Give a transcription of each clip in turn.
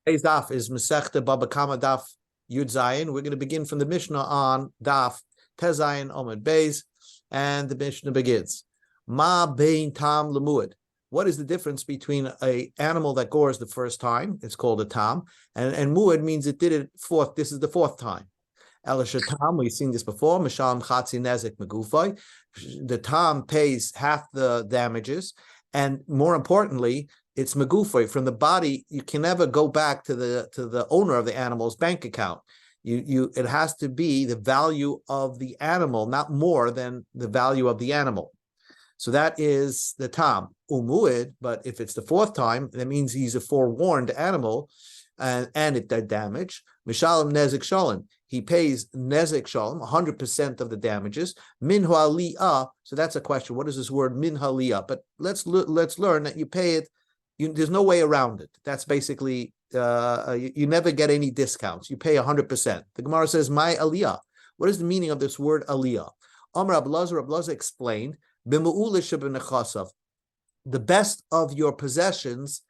Today's daf is Masechta Baba Kamma Daf Yud Zayin. We're going to begin from the Mishnah on Daf Tezayin Omid Beis, and the Mishnah begins. Ma bein tam lemuad. What is the difference between an animal that gores the first time? It's called a tam, and muad means it did it fourth. This is the fourth time. Elishatam, we've seen this before. Misham chatzi nezik megufay. The tam pays half the damages, and more importantly, it's megufay from the body. You can never go back to the owner of the animal's bank account. It has to be the value of the animal, not more than the value of the animal. So that is the tam umuid. But if it's the fourth time, that means he's a forewarned animal, and it did damage. Mishalem nezik shalom. He pays nezik shalom, 100% of the damages. Min ha'aliyah. So that's a question. What is this word min ha'aliyah? But let's learn that you pay it. There's no way around it. That's basically, you never get any discounts. You pay 100%. The Gemara says, my aliyah. What is the meaning of this word aliyah? Amar Rabbi Lazar explained, the best of your possessions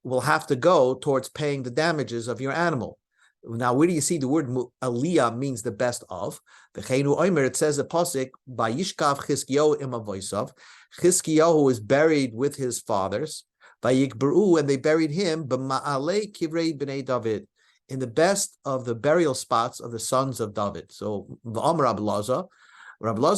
will have to go towards paying the damages of your animal. Now, where do you see the word aliyah means the best of? It says a pasuk, Vayishkav Chizkiyahu im avosav. Chizkiyahu is buried with his fathers. Vayikberu, and they buried him b'ma'alei kivrei b'nei David, in the best of the burial spots of the sons of David. So Amar Rabbi Lazar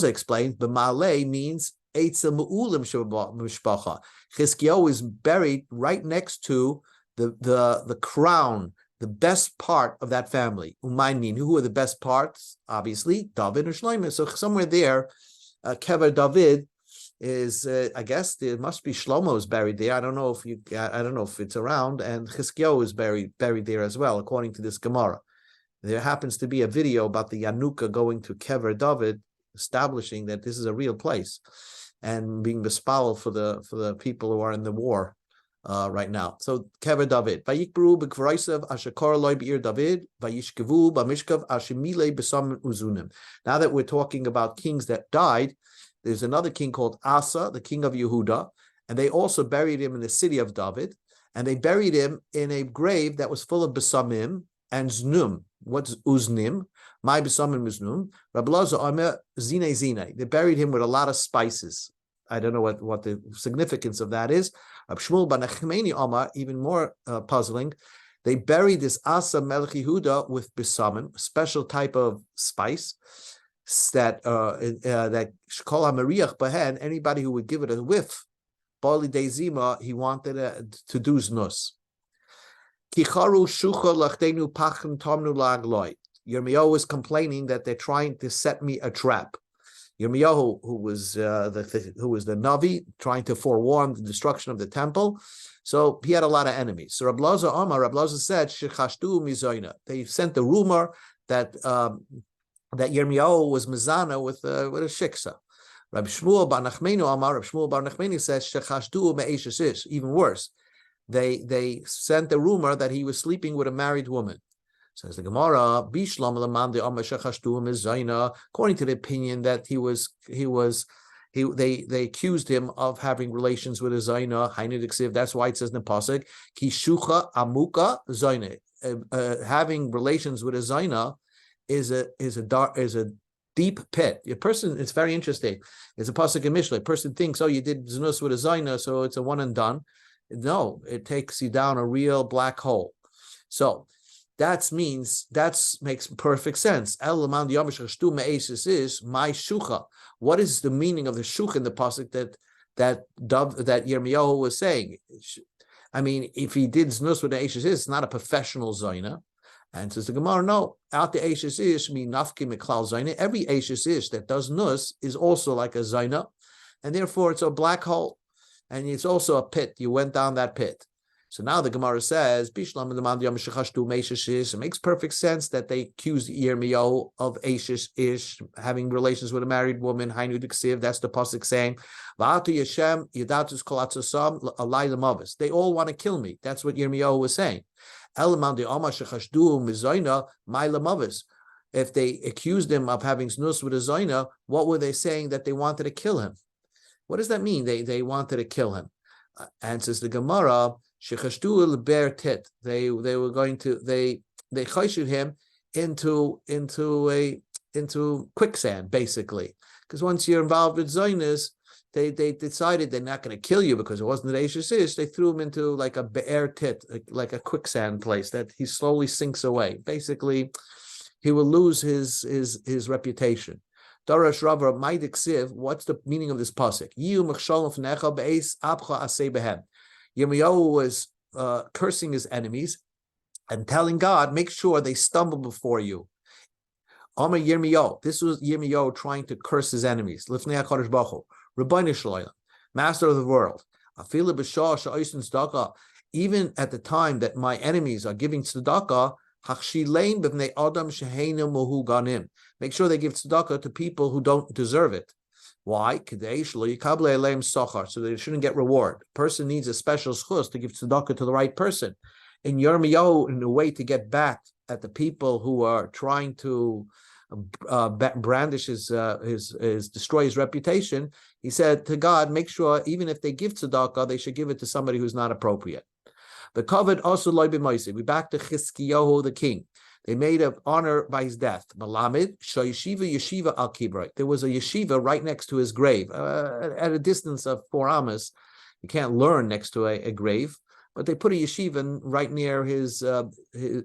explains b'ma'alei means eitzel me'ulim mishpacha. Chizkiyahu is buried right next to the crown, the best part of that family. Umaynin, who are the best parts? Obviously, David and Shlomo. So somewhere there, Kever David is, I guess there must be Shlomo's buried there. I don't know if it's around, and Chizkiyahu is buried there as well, according to this Gemara. There happens to be a video about the Yanuka going to Kever David, establishing that this is a real place, and being bespal for the people who are in the war right now. So Kever David, Vayikbru b'kvaraisav ashakar loy be'ir David, Vayishkevu b'mishkav ashemile b'sam uzunim. Now that we're talking about kings that died, there's another king called Asa, the king of Yehuda, and they also buried him in the city of David, and they buried him in a grave that was full of besamim and znum. What's uznim? My besamim znum. Rabbi Lazar Omer zine. They buried him with a lot of spices. I don't know what the significance of that is. Rab Shmuel bar Nachmani Omar, even more puzzling. They buried this Asa Melech Yehuda with besamim, a special type of spice that Shkol HaMariach Bahen, anybody who would give it a whiff, Bali Deizima, he wanted to do znus. Kicharu shucha lachtenu pachem tomnu lagloi. Yirmiyahu was complaining that they're trying to set me a trap. Yirmiyahu, who was the Navi, trying to forewarn the destruction of the temple, so he had a lot of enemies. So Rabbi Lazar said, "Shechashtu mizoyna." They sent the rumor that Yirmiyahu was mizana with a shiksa. Rabbi Shmuel bar Nachmani says, "Shechashtu me'eshes." Even worse, they sent the rumor that he was sleeping with a married woman. Says the Gemara, Bishlam Laman de Amar Shechashtu Mizayna, according to the opinion that they accused him of having relations with a Zayna, Hainid Ksiv. That's why it says in the pasuk, Kishucha Amuka Zayna. Having relations with a Zayna is a deep pit. A person, it's very interesting. It's a pasuk in Mishlei. A person thinks, oh, you did znus with a Zayna, so it's a one and done. No, it takes you down a real black hole. So that makes perfect sense. Is my shucha. What is the meaning of the shucha in the pasuk that Yirmiyahu was saying? I mean, if he did znus with the Eishes, it's not a professional zayna. And says the Gemara, no, out the Eishes ish mean nafki miklal zayna. Every Eishes ish that does nus is also like a zayna, and therefore it's a black hole, and it's also a pit. You went down that pit. So now the Gemara says, it makes perfect sense that they accused Yirmiyahu of Eishes Ish, having relations with a married woman. That's the pasuk saying, they all want to kill me. That's what Yirmiyahu was saying. If they accused him of having snus with a zayna, what were they saying that they wanted to kill him? What does that mean? They wanted to kill him. Answers the Gemara, Shechashtu ber tit. They were going to they choshed him into quicksand, basically, because once you're involved with Zionis, they decided they're not going to kill you because it wasn't the Eish Ish. They threw him into like a be'er tit, like a quicksand place that he slowly sinks away. Basically, he will lose his reputation. Darash Rava Maidik Siv. What's the meaning of this pasuk? Yirmiyahu was cursing his enemies and telling God, make sure they stumble before you. Amar Yirmiyahu. This was Yirmiyahu trying to curse his enemies. Lifnei HaKadosh Baruch Hu, Rabbeinu Shloim, Master of the world. Even at the time that my enemies are giving tzedakah, make sure they give tzedakah to people who don't deserve it. Why? So they shouldn't get reward. A person needs a special schus to give tzedakah to the right person. In Yirmiyahu, in a way to get back at the people who are trying to brandish destroy his reputation, he said to God, make sure even if they give tzedakah, they should give it to somebody who's not appropriate. The covet also loy b'moisei. We back to Chizkiyahu the king. They made an honor by his death. Malamid yeshiva al kibrei. There was a yeshiva right next to his grave, at a distance of 4 amas. You can't learn next to a grave, but they put a yeshiva right near his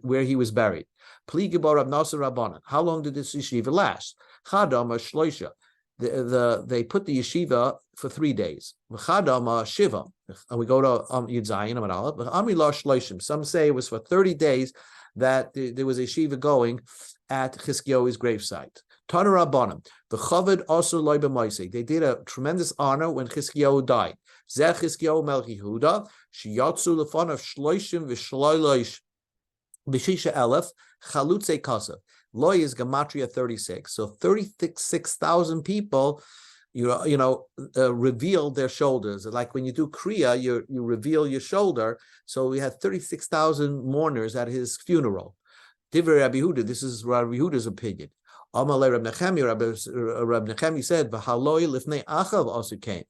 where he was buried. How long did this yeshiva last? They put the yeshiva for 3 days. Shiva. And we go to Yud Zayin. Some say it was for 30 days that there was a yeshiva going at Chizkiyahu's gravesite. Tana Rabbanim. The Chavod also loy b'moisei. They did a tremendous honor when Chizkiyahu died. Zeh Chizkiyahu Melech Yehuda, sheyatzu lefonav shloishim v'shloish b'shisha elef chalutzei kasav. Loy is gematria 36. So 36,000 people, revealed their shoulders. Like when you do kriya, you reveal your shoulder. So we had 36,000 mourners at his funeral. Divrei Rabbi Yehuda. This is Rabbi Yehuda's opinion. Amalei Rab Nechemi said, "V'haloi lifnei Achav also came."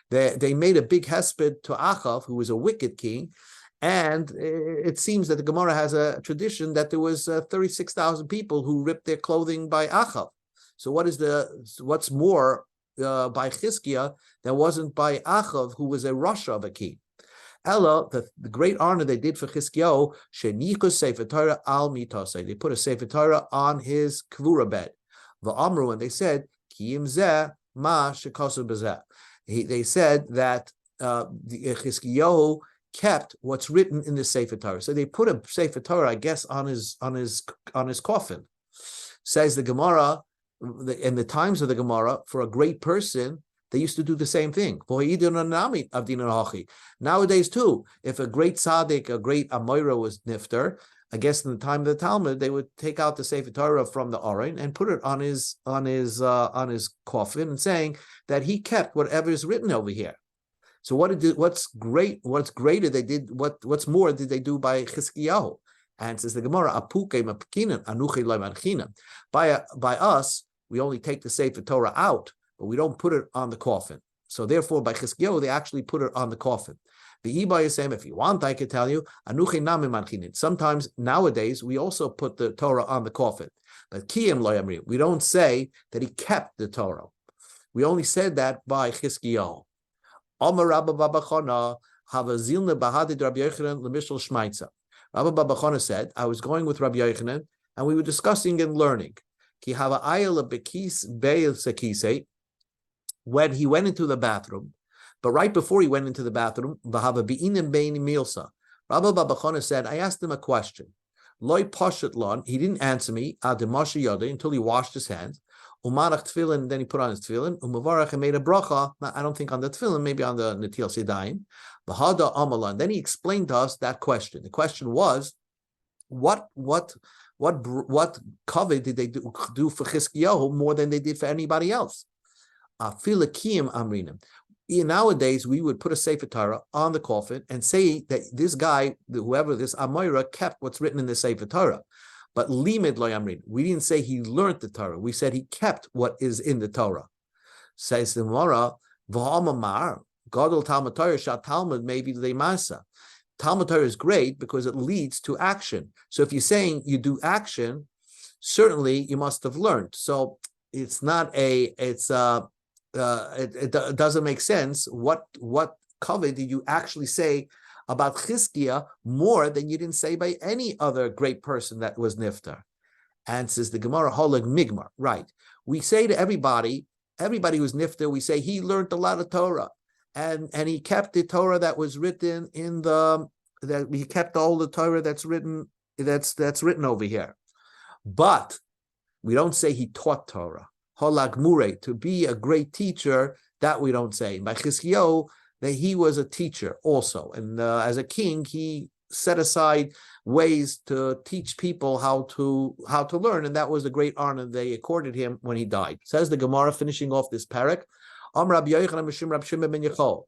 They made a big hesped to Achav, who was a wicked king, and it seems that the Gemara has a tradition that there was 36,000 people who ripped their clothing by Achav. So what's more by Chizkiah that wasn't by Achav, who was a rasha of a king? Ella, the great honor they did for Chizkiyahu, shenichus sefer Torah al mitasei. They put a sefer Torah on his kvura bed. V'amru, and they said, Kiyim zeh ma shekasu b'zeh. They said that the Chizkiyahu kept what's written in the sefer Torah. So they put a sefer Torah, I guess, on his coffin. Says the Gemara, in the times of the Gemara, for a great person, they used to do the same thing. Nowadays, too, if a great tzaddik, a great amoira was nifter, I guess in the time of the Talmud, they would take out the Sefer Torah from the Aron and put it on his coffin, and saying that he kept whatever is written over here. So what's greater they did? What's more did they do by Chizkiyahu? And says the Gemara, by us, we only take the Sefer Torah out, but we don't put it on the coffin. So therefore, by Chizkiyahu, they actually put it on the coffin. The Iba is saying, if you want, I could tell you, sometimes nowadays we also put the Torah on the coffin. But Kiyim lo yamri, we don't say that he kept the Torah. We only said that by Chizkiyahu. Amar Rabba Baba Chana, Havazilna Bahadid Rabbi Yochanan Lemishal Shmaitza. Rabba Baba Chana said, I was going with Rabbi Yochanan, and we were discussing and learning. Ki hava ayel bekis beil sekise. When he went into the bathroom, but right before he went into the bathroom, Rabba Baba Chana said, I asked him a question. Loi pashat lon, he didn't answer me, until he washed his hands. Umarach tefillin, then he put on his tefillin. Umavarach made a bracha, I don't think on the tefillin, maybe on the Netil Sedayim. Bahada Amalan. Then he explained to us that question. The question was, what cover did they do for Chizkiyahu more than they did for anybody else? Afilakim amrinim. Nowadays, we would put a Sefer Torah on the coffin and say that this guy, whoever this Amoira, kept what's written in the Sefer Torah. But limid lo yamrin, we didn't say he learned the Torah. We said he kept what is in the Torah. Says the Gemara, v'hamamar gadol Talmud Torah shat Talmud maybe leimasa. Talmud Torah is great because it leads to action. So if you're saying you do action, certainly you must have learned. So it's not it doesn't make sense. What covet did you actually say about Chizkiah more than you didn't say by any other great person that was niftar? And says the Gemara, Holag Migmar, right? We say to everybody who's niftar, we say he learned a lot of Torah, and he kept the Torah that was written he kept all the Torah that's written over here. But we don't say he taught Torah. Holag Mure, to be a great teacher, that we don't say. By Chizkiyahu, that he was a teacher also, and as a king, he set aside ways to teach people how to learn, and that was a great honor they accorded him when he died. Says the Gemara, finishing off this parak, Rabbi Yochanan ben Yechol.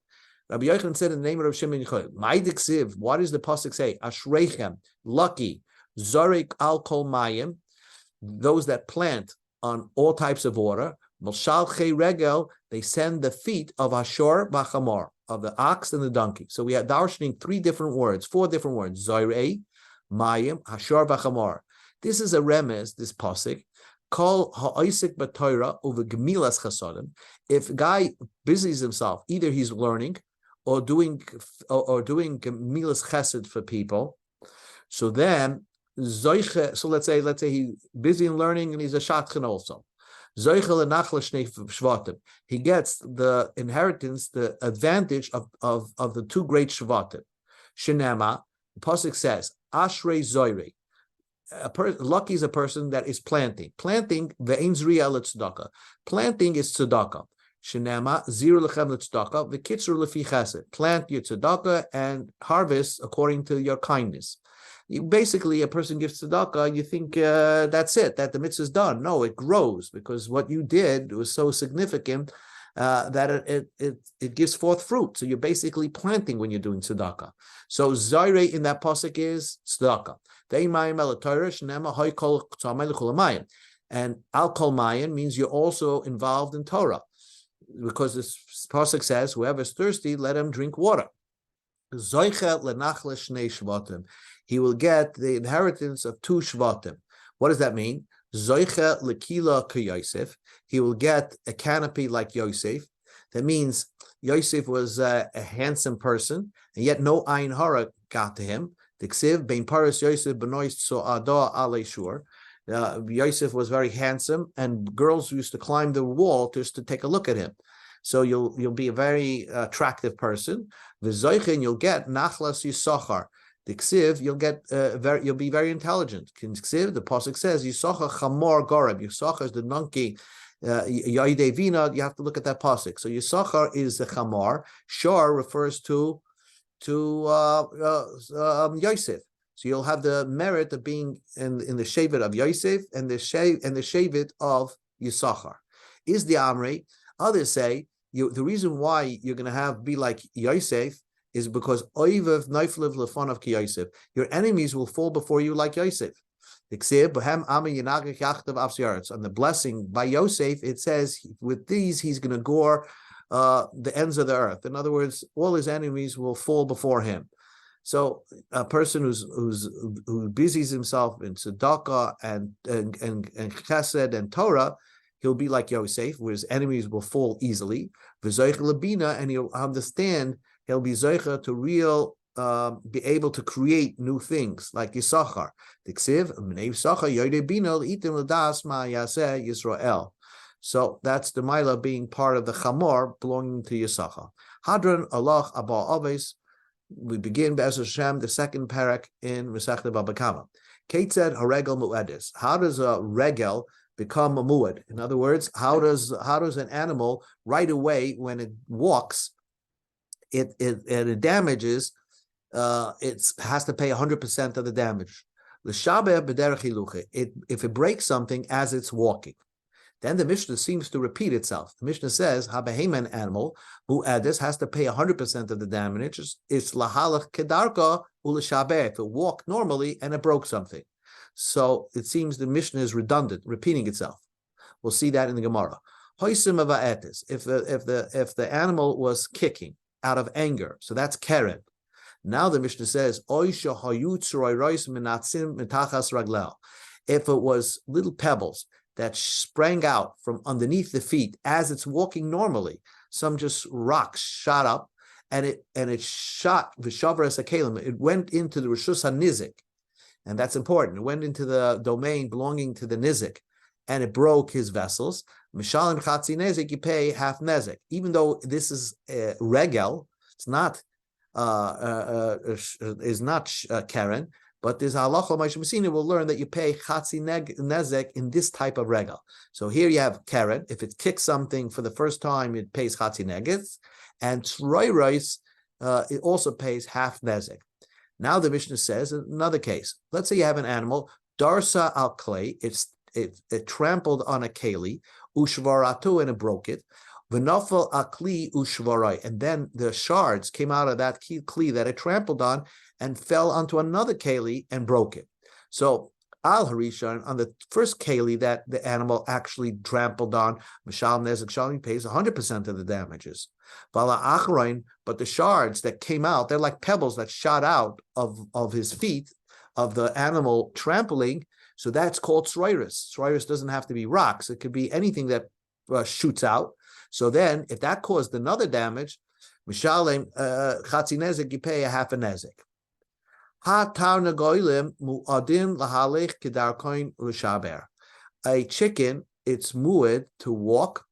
Rabbi Yochanan said in the name of Rabbi Shimon ben Yechol, "My diksiv, what does the pasuk say? Ashreichem, lucky, zorik al kol mayim, those that plant on all types of water. Moshalchei regel, they send the feet of Hashor b'chamor, of the ox and the donkey." So we are darshaning four different words, Zoirei, Mayim, Hashor b'chamor. This is a remez, this pasuk, call ha'oisik b'Torah over gemilas chasodim. If a guy busies himself, either he's learning or doing gemilas chesed for people, so then zoiche. So let's say he's busy in learning and he's a shatchan also. He gets the inheritance, the advantage of the two great shvatim. Shenema, the pasuk says, Ashrei Zoirei. Lucky is a person that is planting. Planting, ve'ein zriya letzedakah. Planting is tzedakah. Shenema, ziru lechem letzedakah, ve'kitzur lefi chesed. Plant your tzedakah and harvest according to your kindness. Basically, a person gives tzedakah, you think that's it, that the mitzvah is done. No, it grows, because what you did was so significant that it gives forth fruit. So you're basically planting when you're doing tzedakah. So zayrei in that pasuk is tzedakah. And al kol mayim means you're also involved in Torah, because this pasuk says, whoever's thirsty, let him drink water. He will get the inheritance of two shvatim. What does that mean? Zoicha lekila ke Yosef. He will get a canopy like Yosef. That means Yosef was a handsome person, and yet no ayin hara got to him. Diksiv bein paras Yosef benoist so'ada alei shur. Yosef was very handsome, and girls used to climb the wall just to take a look at him. So you'll be a very attractive person. V'zoichin, you'll get nachlas yisachar. The ksiv, you'll be very intelligent. Ksiv, the pasuk says, Yisachar chamor garab. Yisachar is the donkey. Yaidei vina. You have to look at that pasuk. So Yisachar is the chamor. Shor refers to Yosef. So you'll have the merit of being in the shevet of Yosef and the shevet of Yisachar. Is the Amri? Others say the reason why you're going to be like Yosef is because oivev neiflev lefonav ki Yosef. Your enemies will fall before you like Yosef. On the blessing by Yosef, it says with these he's going to gore the ends of the earth. In other words, all his enemies will fall before him. So a person who busies himself in tzedakah and chesed and Torah, he'll be like Yosef, where his enemies will fall easily. And he'll understand. He'll be zeicha to be able to create new things like Yisachar. So that's the Maila being part of the Chamor belonging to Yisachar. Hadran Allah Abba Aves. We begin Be'ez Hashem, the second parak in Masechta Baba Kamma. Kate said Haregel Mu'edis. How does a regel become a mu'ed? In other words, how does an animal right away when it walks, it damages, it has to pay 100% of the damage. If it breaks something as it's walking, then the Mishnah seems to repeat itself. The Mishnah says, an animal who has to pay 100% of the damage. It's lahalach kedarka u'l'shabeh. If it walked normally and it broke something. So it seems the Mishnah is redundant, repeating itself. We'll see that in the Gemara. If the animal was kicking out of anger, so that's keren. Now the Mishnah says, if it was little pebbles that sprang out from underneath the feet as it's walking normally, some just rocks shot up, and it shot v'shavar es hakelim. It went into the reshus hanizik, and that's important. It went into the domain belonging to the nizik, and it broke his vessels. Mishalim chatzi nezik, you pay half nezik, even though this is regel. It's not Karen, but there's halacha Moshe will learn that you pay chatzi nezek in this type of regel. So here you have Karen. If it kicks something for the first time, it pays chatzi negez, and tzroiros it also pays half nezek. Now the Mishnah says another case. Let's say you have an animal darsa al clay. It trampled on a keli ushvaratu, and it broke it. V'nafal akli ushvarai, and then the shards came out of that kli that it trampled on and fell onto another keli and broke it. So al harishan, on the first keli that the animal actually trampled on, mashal nezek shalim pays 100% of the damages. Vala achrain, but the shards that came out, they're like pebbles that shot out of his feet, of the animal trampling. So that's called sroiris. Sroiris doesn't have to be rocks; it could be anything that shoots out. So then, if that caused another damage, mishalem chatzi nezek, you pay a half a nezek. Ha tarna goyim mu'adim lahalech kedarkoin l'shaber. A chicken, it's mu'ed to walk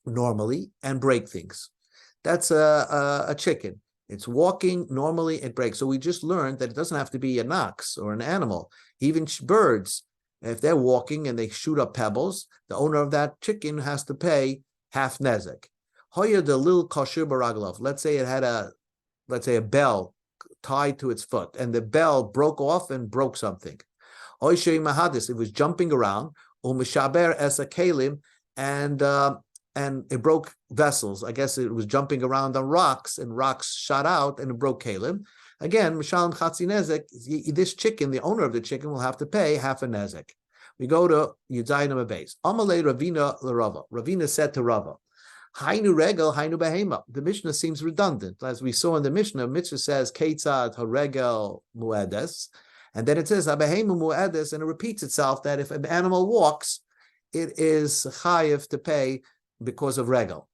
normally and break things. That's a chicken. It's walking normally, it breaks. So we just learned that it doesn't have to be an ox or an animal. Even birds, if they're walking and they shoot up pebbles, the owner of that chicken has to pay half nezek. Hoya the lil kashir baraglov. Let's say it had a bell tied to its foot, and the bell broke off and broke something. Oishay mahadis, it was jumping around. Umishaber esa kalim, and it broke vessels. I guess it was jumping around on rocks, and rocks shot out, and it broke kalim. Again, mishalim chatzi nezek. This chicken, the owner of the chicken, will have to pay half a nezek. We go to Yudzayin Abayis. Amalei Ravina l'Rava. Ravina said to Rava, Hainu regel, hainu behema. The Mishnah seems redundant. As we saw in the Mishnah, Mitzvah says, Keitzad haregel muedes, and then it says, Habehema muedes, and it repeats itself that if an animal walks, it is chayiv to pay because of regel.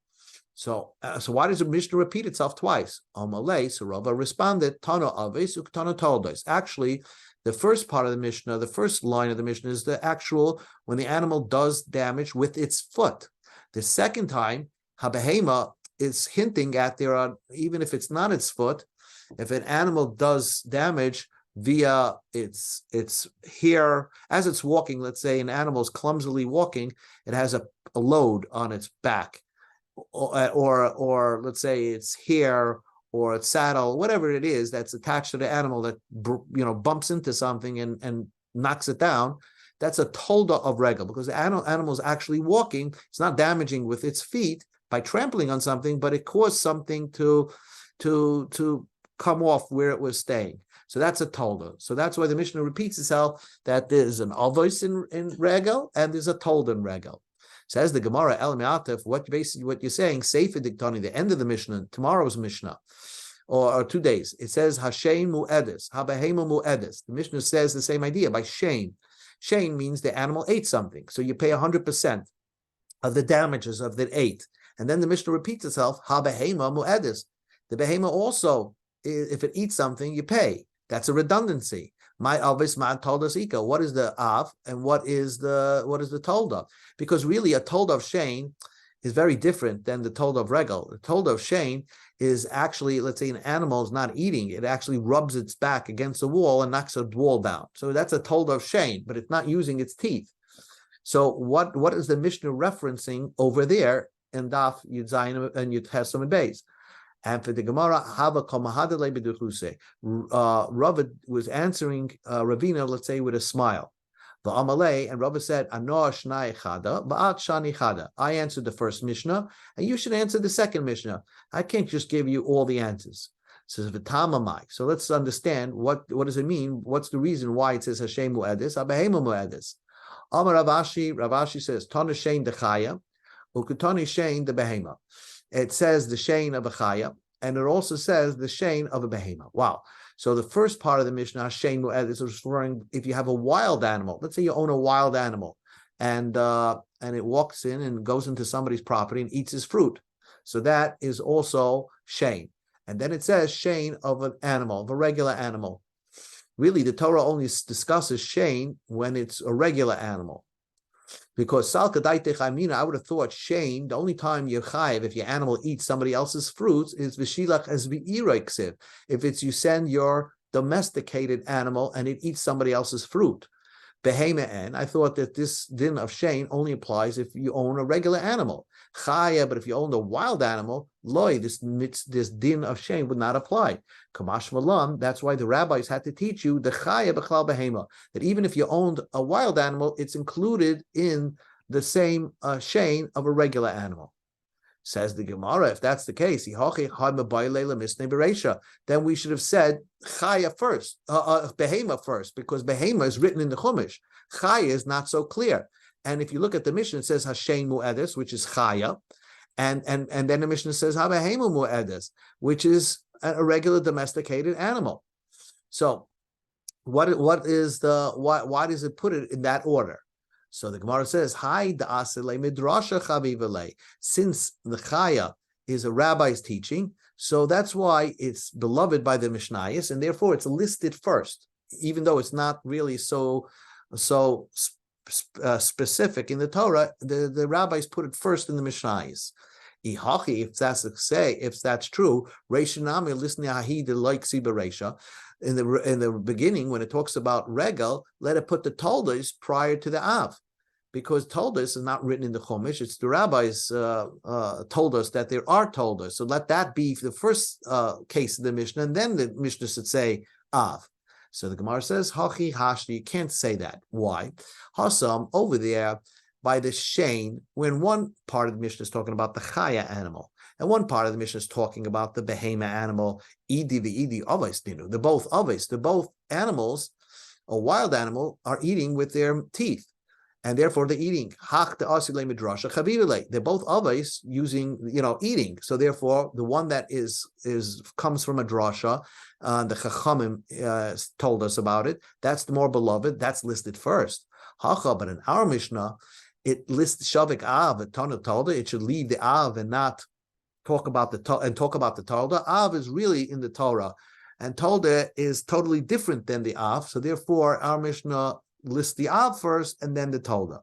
So why does the Mishnah repeat itself twice? Amalei, so Rava responded, Tana aves, uktana toldos. Actually, the first part of the Mishnah, the first line of the Mishnah is the actual, when the animal does damage with its foot. The second time, Habehema is hinting at there are, even if it's not its foot, if an animal does damage via its hair, as it's walking, let's say an animal's clumsily walking, it has a load on its back, or let's say its hair, or its saddle, whatever it is that's attached to the animal that bumps into something and knocks it down, that's a tolda of regel, because the animal is actually walking. It's not damaging with its feet by trampling on something, but it caused something to come off where it was staying. So that's a tolda. So that's why the Mishnah repeats itself, that there's an avos in regel and there's a tolda in regel. Says the Gemara, El Me'atef, what you're saying, Sefer Diktani, the end of the Mishnah, tomorrow's Mishnah, or 2 days, it says Hashem Mu'edes, Habehema Mu'edes. The Mishnah says the same idea by Shane. Shane means the animal ate something, so you pay 100% of the damages of that ate. And then the Mishnah repeats itself, Habehema Mu'edes. The behema also, if it eats something, you pay. That's a redundancy. My avis ma toldas ika. What is the av and what is the tolda? Because really a tolda of Shane is very different than the tolda of regel. The tolda of Shane is actually, let's say an animal is not eating, it actually rubs its back against the wall and knocks a wall down. So that's a tolda of Shane, but it's not using its teeth. So what is the Mishnah referencing over there in Daf Yud Zayin and Yud Ches Amud Beis? And for the Gemara, Rava was answering Ravina, let's say, with a smile. And Rava said, I answered the first Mishnah, and you should answer the second Mishnah. I can't just give you all the answers. So let's understand what does it mean? What's the reason why it says Hashem Mu'edis, Abehema Mu'edis? Amar Ravashi says, Tana Shein Dechaya, Ukutani Shein the Behema. It says the Shein of a Chaya, and it also says the Shane of a behema. Wow. So the first part of the Mishnah, Shane Mu'ed, is referring if you have a wild animal. Let's say you own a wild animal, and it walks in and goes into somebody's property and eats his fruit. So that is also Shane. And then it says Shane of an animal, of a regular animal. Really, the Torah only discusses Shane when it's a regular animal. Because Salka Daitech Amina, I would have thought Shane, the only time you're chayiv if your animal eats somebody else's fruits is Vishilach as V'iroiksiv. If it's you send your domesticated animal and it eats somebody else's fruit. Behema en, I thought that this din of Shane only applies if you own a regular animal. Chaya, but if you own a wild animal, loy, this din of Shane would not apply. Kamash malam, that's why the rabbis had to teach you the chaya b'chlal behema, that even if you owned a wild animal, it's included in the same Shane of a regular animal. Says the Gemara, if that's the case, then we should have said chaya first, behema first, because behema is written in the Chumash. Chaya is not so clear. And if you look at the Mishnah, it says Hashem Mu'edis, which is Chaya, and then the Mishnah says Habehemu Mu'edis, which is a regular domesticated animal. So, why does it put it in that order? So the Gemara says, "Hi da'asele midrasha chavivele." Since the Chaya is a rabbi's teaching, so that's why it's beloved by the Mishnayos, and therefore it's listed first, even though it's not really so specific in the Torah. The rabbis put it first in the Mishnayos. If that's true, Reishanami listening ahid like sibaresha. In the beginning, when it talks about regal, let it put the toldos prior to the av, because toldos is not written in the Chumash. It's the rabbis told us that there are toldos. So let that be the first case of the Mishnah, and then the Mishnah should say av. So the Gemara says, Hachi Hashni, you can't say that. Why? Hasam, over there, by the Shane, when one part of the Mishnah is talking about the Chaya animal, and one part of the Mishnah is talking about the Behema animal, Idi the Aves Dinu. They're both Aves. They're both animals, a wild animal, are eating with their teeth. And therefore they're eating. Hach the Asile Midrasha Chavivile. They're both Aves using, eating. So therefore, the one that comes from a drasha, the Chachamim told us about it. That's the more beloved. That's listed first. Hacha, but in our Mishnah, it lists Shavik Av, Tana Tolda. It should leave the Av and not talk about the Tolda. Av is really in the Torah, and Tolda is totally different than the Av. So therefore, our Mishnah lists the Av first and then the Tolda.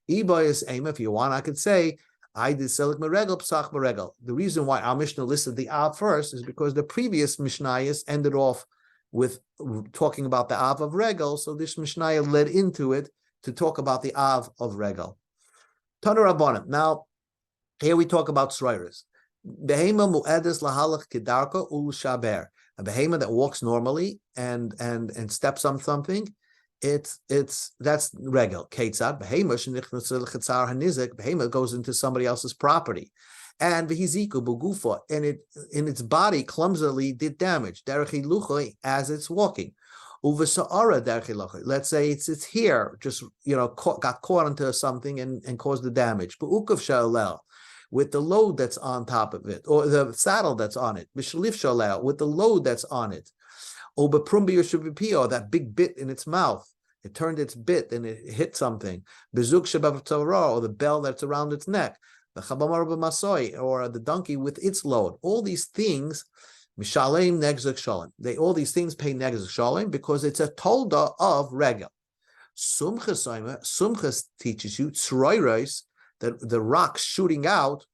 Iba is aim. If you want, I could say I did selik meregel psach meregel. The reason why our Mishnah listed the Av first is because the previous Mishnayos ended off with talking about the Av of Regel, so this Mishnayah led into it to talk about the Av of Regel. Tana Rabbanim. Now, here we talk about Sroiris. Behema mu'edes lahalach kedarka ul shaber. A behema that walks normally and steps on something, that's Regel. Ketzad behema shenichnas lechetzar hanizik. Behema goes into somebody else's property, and vehiziku bugufa, and it in its body clumsily did damage. Derech hiluchay, as it's walking. Uvesa'ara derech hiluchay. Let's say it's here, just got caught into something and caused the damage. But ukav shalel, with the load that's on top of it, or the saddle that's on it. Bishlif shalel, with the load that's on it. Obeprumbi or that big bit in its mouth. It turned its bit and it hit something. Bezuk shabav, or the bell that's around its neck. The chabamar b'masoi, or the donkey with its load. All these things, mishalem negzuk shalom. All these things pay negzuk shalom because it's a tolda of regel. Sumchas teaches you tzroiros, that the rocks shooting out,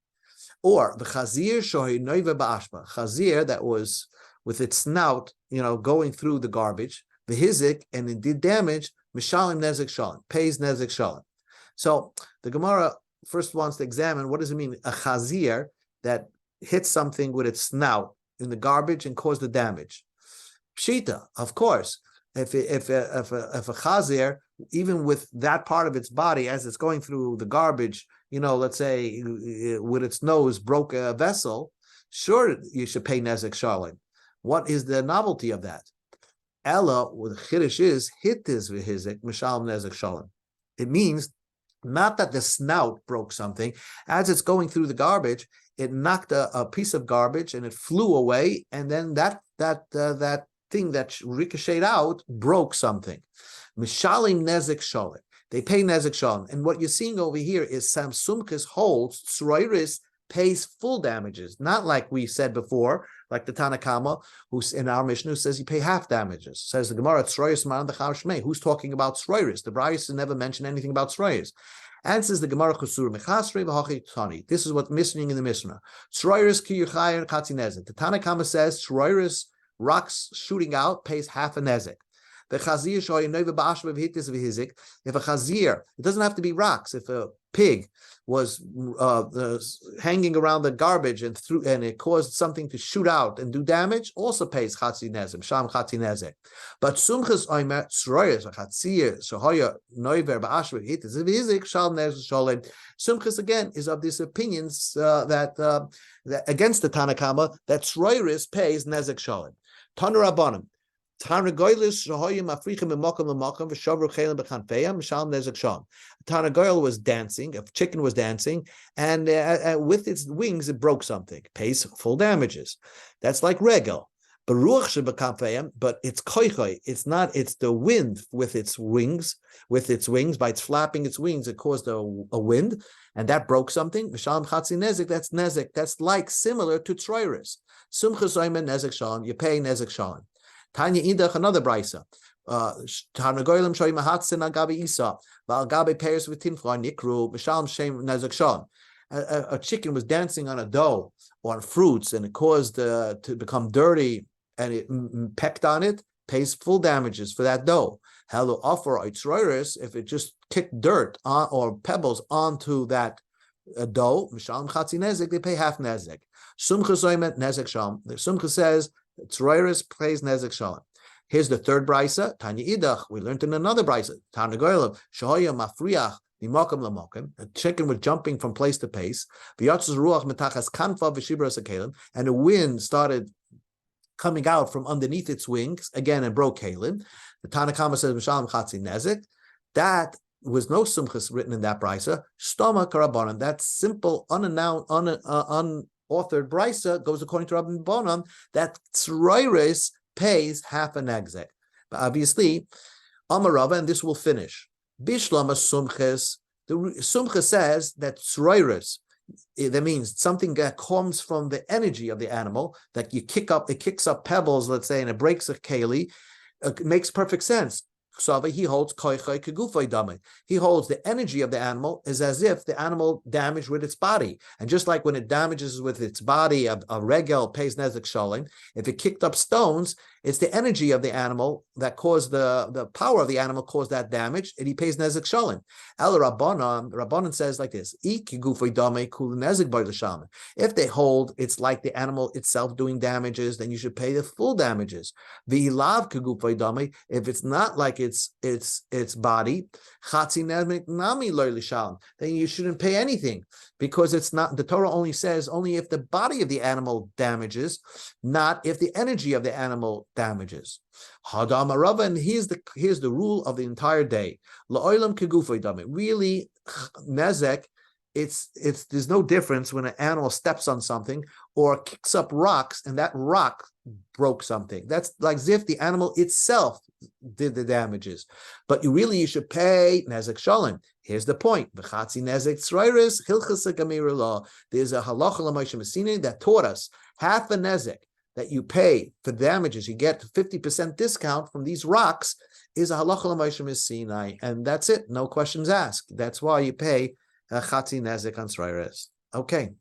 or the chazir shohi noiva ba'ashba, chazir that was with its snout, going through the garbage, the hizik, and it did damage, mishalim nezek shalom, pays nezek shalom. So the Gemara first wants to examine what does it mean, a chazir that hits something with its snout in the garbage and caused the damage. Pshita, of course, if a chazir, even with that part of its body as it's going through the garbage, let's say with its nose broke a vessel, sure you should pay nezek shalom. What is the novelty of that? Ella, what the chiddush is, hit this v'hizik mishalom nezek shalom. It means not that the snout broke something. As it's going through the garbage, it knocked a piece of garbage and it flew away, and then that thing that ricocheted out broke something. Mishalim nezek sholim. They pay nezek sholim. And what you're seeing over here is Samsumkis holds tzroiris pays full damages, not like we said before, like the Tana Kamma, who's in our Mishnah, who says you pay half damages. Says the Gemara, tzroiris man the who's talking about tzroiris? The Brayos never mentioned anything about tzroiris. Answers the Gemara Chusur Mechasre v'Hachi Tani. This is what's missing in the Mishnah. Tzroiris ki yuchayin chatzi nezek. The Tana Kamma says tzroiris, rocks shooting out, pays half a nezek. The chazir shoy noiva ba'ashva v'hitis v'hizik. If a chazir, it doesn't have to be rocks. If a pig was hanging around the garbage and it caused something to shoot out and do damage, also pays chatzi nezek, sham chatzi nezek. But sumchas oimer tzroyes chazir shoya noiva ba'ashva v'hitis v'hizik shal nezek sholem. Sumchas again is of these opinions that against the Tana Kamma that tzroyes pays nezek sholem. Tanu Rabbanim. Tarnagoyl was dancing, a chicken was dancing, and with its wings it broke something, pays full damages. That's like regel. But it's koichoi. It's not. It's the wind with its wings. By its flapping its wings, it caused a wind, and that broke something. Mishalem chatzi nezek. That's nezek. That's like similar to tzroiris. Sumchas oimen nezek shalom. You pay nezek shalom. Tanya idach another brisa. Tarnagoylim shoy mahatzin agabe isa. Valgabe payers with tinfla nikru. Mishalem shem nezek shalom. A chicken was dancing on a dough or on fruits, and it caused to become dirty, and it pecked on it, pays full damages for that dough. Hello, offer itzroiris, if it just kicked dirt or pebbles onto that dough, mishalem chatzi nezek, they pay half nezek. Sumcha zoymet nezek shalom. The Sumcha says tzroiris pays nezek shalom. Here's the third brisa. Tanya idach. We learned in another brisa. Tanya goyelav shahoya mafriach. A chicken was jumping from place to place, and the wind started coming out from underneath its wings again and broke Kalim. The Tana Kamma says Mishalem Chatzi Nezek. That was no sumchas written in that brisa. Stoma karabanan. That simple, unannounced, unauthored brisa goes according to Rabban Bonan that tzroiris pays half an exek. But obviously, Amarava, and this will finish. Bishlama sumches, the sumcha says that tzroiris, that means something that comes from the energy of the animal, that you kick up, it kicks up pebbles, let's say, and it breaks a keli, makes perfect sense. He holds he holds the energy of the animal is as if the animal damaged with its body. And just like when it damages with its body, a regel pays nezek shalom. If it kicked up stones, it's the energy of the animal that caused the power of the animal caused that damage, and he pays nezek shalom. El Rabbanan says like this: if they hold it's like the animal itself doing damages, then you should pay the full damages. If it's not like its body, then you shouldn't pay anything, because it's not, the Torah only says only if the body of the animal damages, not if the energy of the animal damages. And here's the rule of the entire day. Really, nezek, it's there's no difference when an animal steps on something or kicks up rocks and that rock broke something. That's like as if the animal itself did the damages. But you should pay nezek shalom. Here's the point. V'chatzi nezek tzroiris hilchas gamira law. There's a halacha l'Moshe Messina that taught us half a nezek that you pay for damages. You get 50% discount from these rocks is a halacha l'Moshe Messina, and that's it. No questions asked. That's why you pay chatzi nezek on tzroiris. Okay.